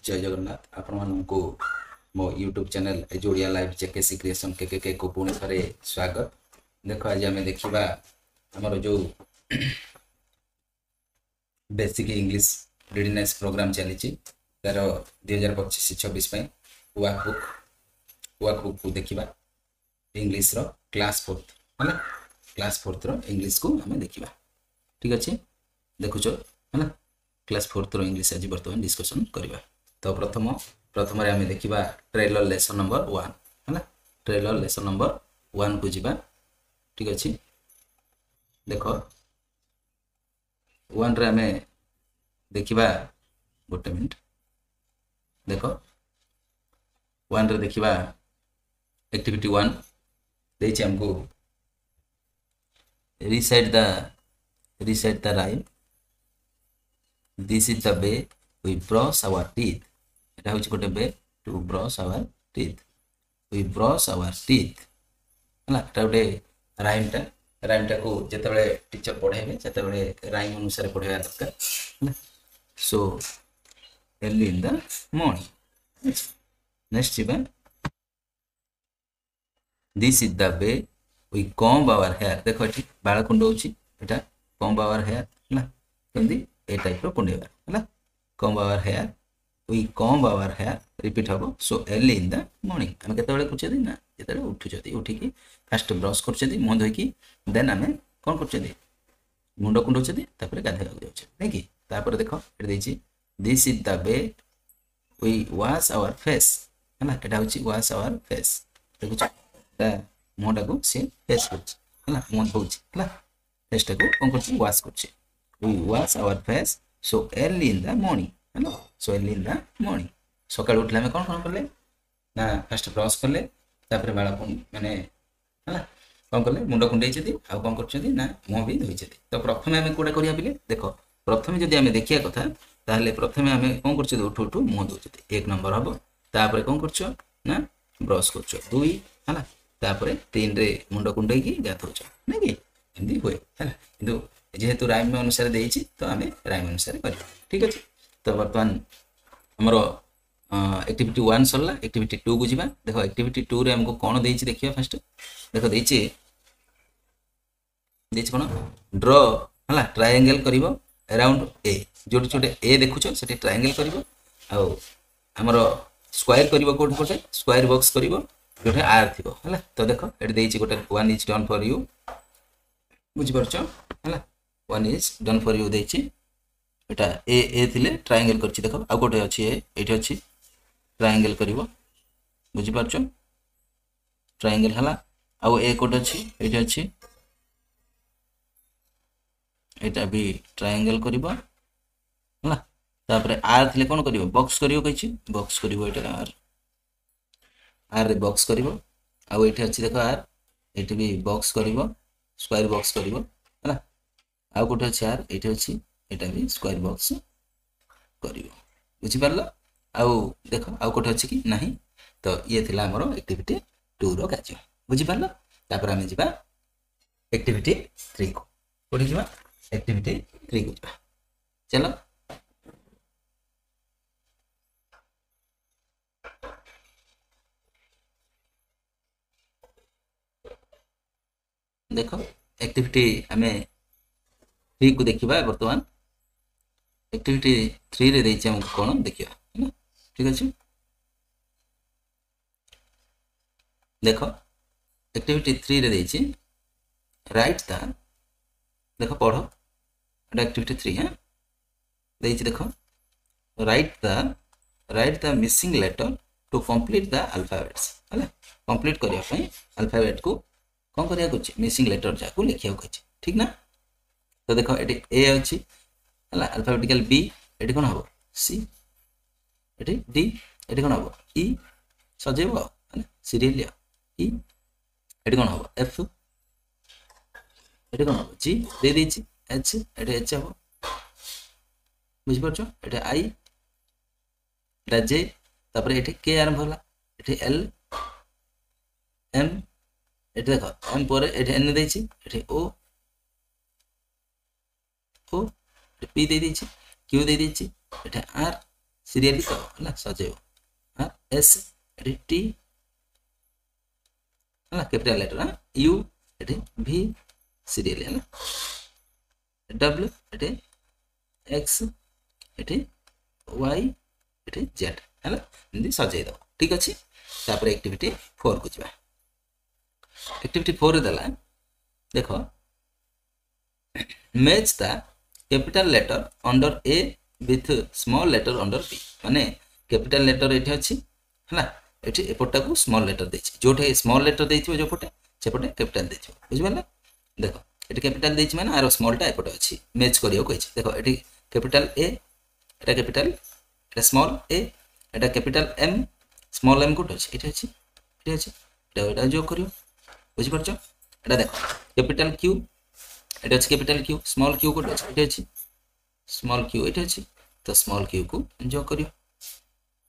जय जगन्नाथ आपण मानकु मो यूट्यूब चैनल एजोडिया लाइव जेकेसी क्रिएशन के को पुणी थे स्वागत। देख आज आम देखा आमर जो बेसिक इंग्लिश रिडनेस प्रोग्राम चली तार 2025-26 वर्कबुक को देखा इंग्लिश रो क्लास 4 है क्लास 4 रो इंग्लिश को आम देखा। ठीक अच्छे देखुच है क्लास 4 रो इंग्लिश आज बर्तमान डिस्कशन करवा। तो प्रथम आम देखा ट्रेलर लेसन नंबर 1 है ट्रेलर लेसन नंबर 1 को जीवा। ठीक अच्छे देख 1 रे आम देखा गोटे मिनट देख 1 रे देखा एक्टिविटी 1 देछि हमको recite the rhyme this is the way we brush our teeth. এটা হচ্ছে গোটে way to brush our teeth we brush our teeth है এটা গোটে রাইমটা को যেতবে টিচর পড়াইবে সেতবে রাইম অনুসারে পড়াইবা দরকার। So early in the morning next जीवा this is the way we comb our hair। देखो ये बाल कुंडौची एटा comb our hair है केमती ए टाइप रो कुंडेबा है comb our hair we comb our hair repeat हबो। सो early in the morning हम केतबेले कुचेदी ना जेतबेले उठुचदी उठिकी फास्ट ब्रश करचदी मुंह धोइकी देन हमें कोन करचदी मुंड कुंडौचदी तापर गाधेला जाउछ नै कि तापर देखो एटा देछि this is the way we wash our face है एटा होछि wash our face देखुछ मुहटा को से फेस है मुह धोच है फेसटा को कौन कर वाश कर we wash our face so early in the morning है so early in the morning सकाळ उठले में कौन करले ना फर्स्ट ब्रश करले तापर बाळ माने है कौन करले मुंड कुंडई छथि आ कौन करछथि ना मुह भी धोइ छथि। तो प्रथमे हमें कोडा करिया बिले देखो प्रथमे जदी हमें देखिया कथा ताहले प्रथमे हमें कौन करछथि उठु उठु मुह धोछथि एक नंबर हबो तापर कौन करछो ना ब्रश करछो 2 है तापर 3 रे मुंड कुंडई की गाथौछ नै कि एंदी होय है किंतु जेहेतु राइम अनुसार देछि तो हमें राइम अनुसार करियो। ठीक अछि तो वर्तमान हमरो एक्टिविटी 1 सरला एक्टिविटी 2 को जीवा। देखो एक्टिविटी 2 रे हमको कोन देछि देखियो फर्स्ट देखो देछि कोन ड्रॉ हला ट्रायंगल करिवो अराउंड ए जोटी छोटे ए देखुछ सेठी ट्रायंगल करिवो आ हमरो स्क्वायर करिवो कोड कोटे स्क्वायर बॉक्स करिवो जोटे आर थिबो हला। तो देखो एट देछि गोटे 1 इज डन फॉर यू बुझि परछो हला 1 इज डन फॉर यू देछि एटा ए थिले ट्रायंगल करछि देखो आ गोटे अछि एठी अछि ट्रायंगल करिवो बुझि परछो ट्रायंगल हला आ ए कोड अछि एठी अछि एटा भी ट्रायंगल करिवो हला तापर आर थिले कोन करिवो बॉक्स करिवो कहिछि बॉक्स करिवो एटा आर रे बॉक्स करिवो आ एठी अछि देखो आर एठी भी बॉक्स करिवो स्क्वायर बॉक्स करिवो हला आ कोठे अछि आर एठी अछि एटा भी स्क्वायर बॉक्स करिवो बुझि परलो। आ देखो आ कोठे अछि कि नाही तो ये थिला हमरो एक्टिविटी 2 रो कार्य बुझि परलो। तापर हम जिबा एक्टिविटी 3 को कोठी जिबा एक्टिविटी 3 को जिबा चलो। देखो एक्टिविटी हमें 3 को देखिबा वर्तमान एक्टिविटी 3 रे देछि हमको कोन देखिबा है ना। ठीक अछि देखो एक्टिविटी 3 रे देछि राइट द देखो पढ़ो एक्टिविटी 3 है देछि देखो write the missing letter to complete the alphabets है कंप्लीट करिया पई अल्फाबेट को कौन करिया कुछ मिसिंग लेटर जाको लिखिया कुछ ठीक ना। तो देखो एटी ए अछि हला अल्फाबेटिकल बी एटी कोन हबो सी एटी डी एटी कोन हबो ई सजेबो हला सीरियल ई एटी कोन हबो एफ एटी कोन हबो जी दे देछि एच एटी एच हबो बुझि परछो एटी आई एटा जे तापर एटी के आरंभ होला एटी एल एम एटी देखो एम पर एटी एन देछि एटी ओ ओ पी दे देछि क्यू दे देछि एटी आर सीरियली तो है सजेब हाँ एस एटी टी है कैपिटल लेटर हाँ यू एटी भी सीरियली है डब्ल्यू एटी एक्स एटी वाई एटी जेड है एमती सजेद ठीक अच्छे तापर एक्टिविटी 4 को जा एक्टिविटी 4 रे देला देख match the capital letter under A with small letter under B माने कैपिटल लेटर एठी अछि हला एठी एपटा को स्मॉल लेटर देछि जोठे स्मॉल लेटर देथिबो जो पटे सेपटे कैपिटल देथिबो बुझबला देखो एठी कैपिटल देछि माने आरो स्मॉल टा एपटे अछि मैच करियो कहिछि देखो एठी कैपिटल ए एटा कैपिटल एटा स्मॉल ए एटा capital M small M quote अछि एठी अछि एटा जो करियो बुझि परछो एटा देखो कैपिटल क्यू एटा अछि capital Q small Q quote अछि एठी अछि स्मॉल क्यू एठी अछि तो स्मॉल क्यू को जो करियो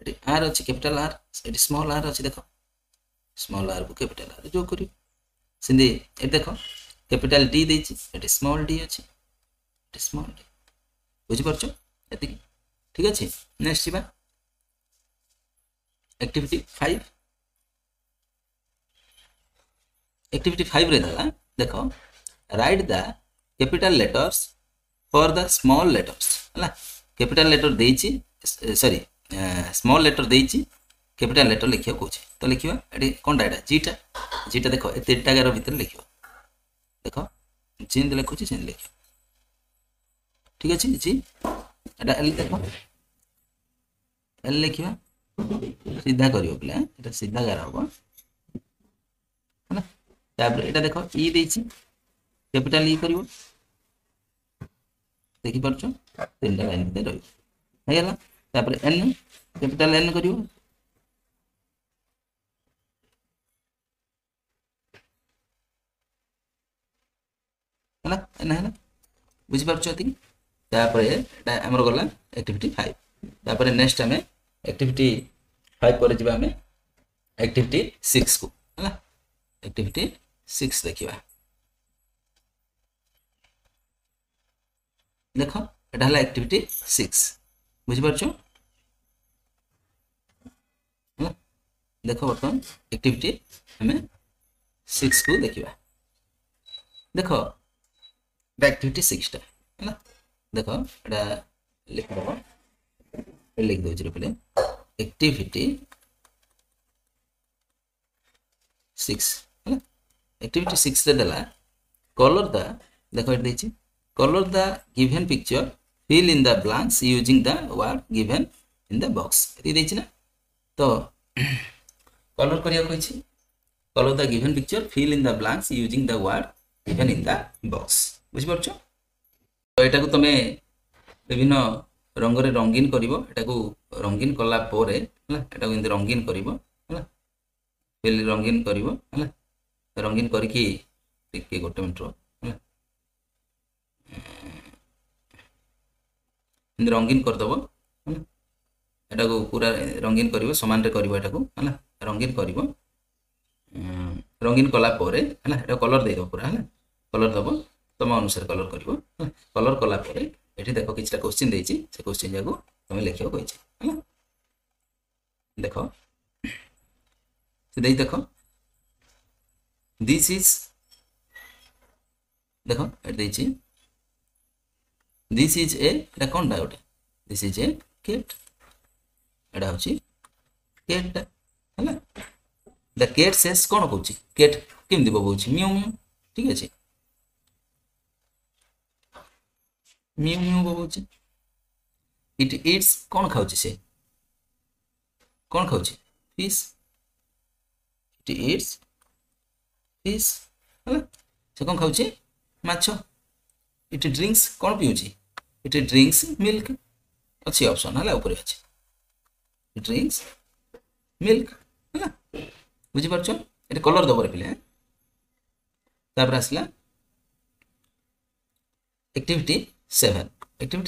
एठी आर अछि कैपिटल आर एठी स्मॉल आर अछि देखो स्मॉल आर को कैपिटल आर जो करियो सिंधी ए देखो कैपिटल डी देछि एठी स्मॉल डी अछि एठी स्मॉल डी बुझि परछो एति ठीक अछि नेक्स्ट जीवा एक्टिविटी 5 एक्टिविटी 5 रे दला देखो write the capital letters for the small letters है कैपिटल लेटर देछि सॉरी स्मॉल लेटर देछि कैपिटल लेटर लिखियो कोछि तो लिखियो एटी कोनटा एटा जीटा देखो ए तीनटा गार भीतर लिखियो देखो जिंद लिखुछि जिंद लिखियो ठीक अछि जी एटा एल देखो एल लिखियो सीधा करियो पिला एटा सीधा गार होबो है तापर एटा देखो ई देछि कैपिटल ई करियो देखि परछो तीनटा लाइन भीतर रही है गेला तापर एन कैपिटल एन करियो है एन है बुझि परछो ती तापर एटा हमर गला एक्टिविटी 5 तापर नेक्स्ट हमें एक्टिविटी 5 पर जिबा हमें एक्टिविटी 6 को है एक्टिविटी 6 देखिबा देखो एटा हला एक्टिविटी 6 बुझि परछो देखो बर्तमान एक्टिविटी हमें 6 को देखिबा देखो एक्टिविटी 6 टा है देखो एटा लिख दबो लिख दो जरे पहले एक्टिविटी 6 है एक्टिविटी 6 रे देला कलर द देखो एटा देछि color the given picture fill in the blanks using the word given in the box एति देछि ना तो कलर करिया कहिछि color the given picture fill in the blanks using the word given in the box बुझि परछो तो एटा को तमे विभिन्न रंग रे रंगीन करिवो एटा को रंगीन कला पोरे हला एटा को इंद रंगीन करिवो हला फिल रंगीन करिवो हला रंगीन करके टिके गोटे मिनिट रो रंगीन कर दबो एटा को पूरा रंगीन करिवो समान रे करिवो एटा को हला रंगीन करिवो रंगीन कला परे हला एटा कलर दे दो पूरा हला कलर दबो तम अनुसार कलर करिवो कलर कला परे एठी देखो किछटा क्वेश्चन देछि से क्वेश्चन जाको तमे लिखियो कहिछि हला देखो से देइ देखो दिस इज देखो एट देछि This is a Etah cone doubt This is a cat एटा होची cat हला the cat says cone कहूची cat किम दिबो कहूची म्यू म्यू ठीक अछि म्यू म्यू कहूची it eats कोन खाउची से कोन खाउची fish it eats fish हला से कोन खाउची माछो it drinks कोन पिउची it drinks milk अच्छी ऑप्शन हला ऊपर अछि it drinks milk हला बुझि परछो एटा कलर दबरे पिले तापर आसला एक्टिविटी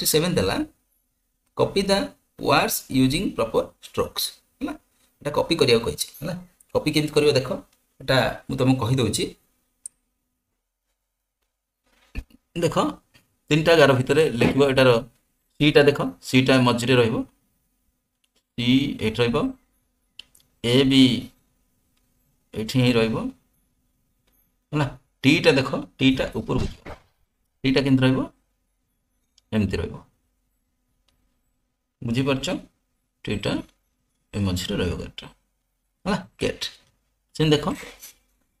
7 देला copy the words using proper strokes हला एटा कॉपी करिया कहिछि हला कॉपी केमित करियो देखो एटा मु तुमको कहि दोछि देखो तीनटा गार भितर लिखबो एटार सीटा देखो सीटा मझरे रहइबो टी एट रहिबो ए बी एठी ही रहिबो हला टी टा देखो टी टा ऊपर को जिवो टी टा केंद्र रहिबो एमती रहिबो बुझी परछो टी टा ए मझी रे रहिबो गेट हला गेट सेन देखो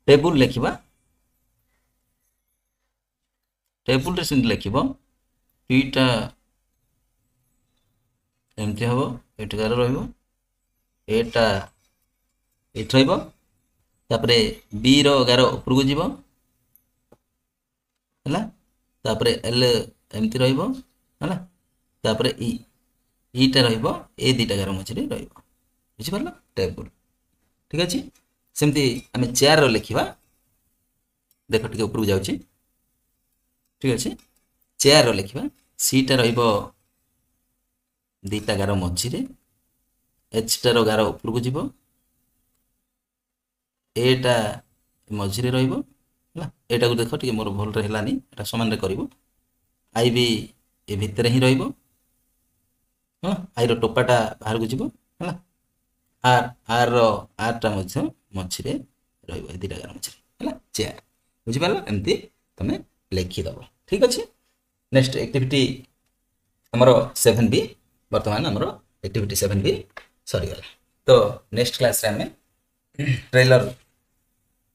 टेबुल लिखिबा टेबुल रे सेन लिखिबो टी टा एमती हबो एठी गार रहिबो एटा एठ रहिबो तापरे बी रो 11 ऊपर को जीवो हला तापरे एल एमती रहिबो हला तापरे ई टा रहिबो ए दीटा 11 मझी रे रहिबो बुझी परलो टेबुल ठीक अछि सेमती हमें चेयर रो लिखिबा देखो टिके ऊपर को जाउची ठीक अछि चेयर रो लिखिबा सी टा रहिबो दीटा 11 मझी रे एच टा रो 11 ऊपर को जीवो एटा मझी रे रहिबो हला एटा को देखो टिके मोर भूल रे हलानी एटा समान रे करिवो आई भी ए भितर ही रहिबो हां आई रो टोपाटा बाहर को जीवो हला आर रो आर टा मझी रे रहिबो ए दीटा 11 मझी रे हला चेयर बुझी पालो एमती तमे लिखि दबो ठीक अछि नेक्स्ट एक्टिविटी हमरो 7b वर्तमान हमरो एक्टिविटी 7b सरी गला तो नेक्स्ट क्लास रे हमें ट्रेलर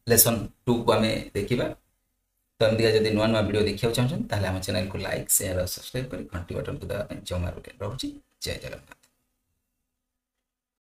लेसन 2 को हमें देखिबा तो एमती जदी नुआ नुआ वीडियो देखियो चाहछन ताले हम चैनल को लाइक शेयर और सब्सक्राइब कर घंटी बटन को दबा जमा रखे रहउची जय जगन्नाथ।